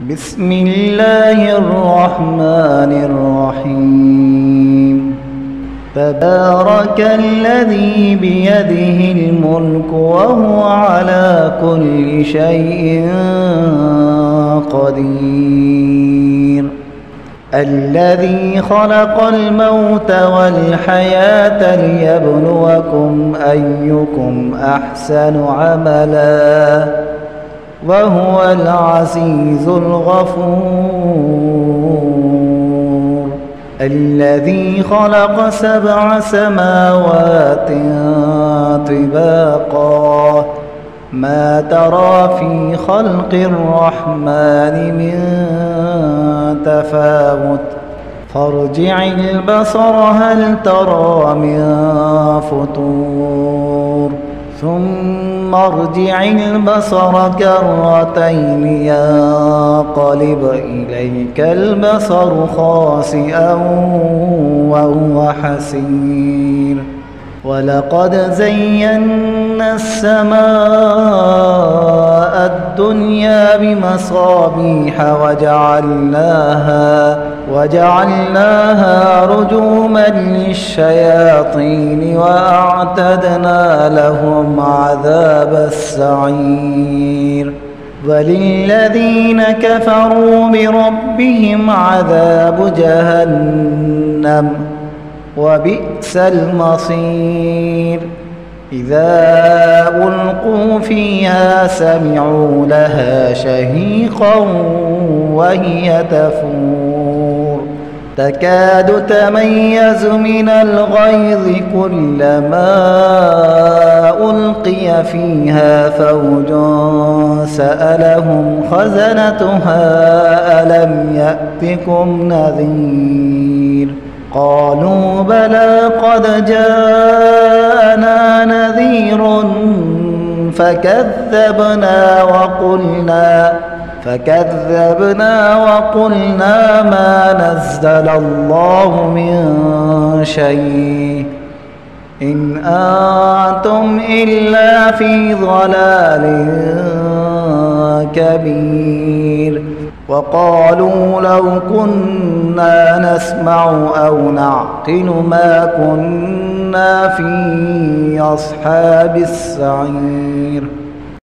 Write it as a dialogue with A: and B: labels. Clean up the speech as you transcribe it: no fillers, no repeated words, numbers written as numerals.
A: بسم الله الرحمن الرحيم. تبارك الذي بيده الملك وهو على كل شيء قدير. الذي خلق الموت والحياة ليبلوكم أيكم أحسن عملا وهو العزيز الغفور. الذي خلق 7 سماوات طباقا ما ترى في خلق الرحمن من تفاوت فارجع البصر هل ترى من فطور ثم ارجع البصر كرتين ينقلب إليك البصر خاسئا وهو حسير. ولقد زينا السماء الدنيا بمصابيح وجعلناها رجوما للشياطين وأعتدنا لهم عذاب السعير. وللذين كفروا بربهم عذاب جهنم وبئس المصير. إذا ألقوا فيها سمعوا لها شهيقا وهي تفور تكاد تميز من الغيظ كلما ألقي فيها فوج سألهم خزنتها ألم يأتكم نذير قالوا بلى قد جاءنا نذير فكذبنا وقلنا ما نزل الله من شيء إن أنتم إلا في ضلال كبير. وقالوا لو كنا نسمع أو نعقل ما كنا في أصحاب السعير.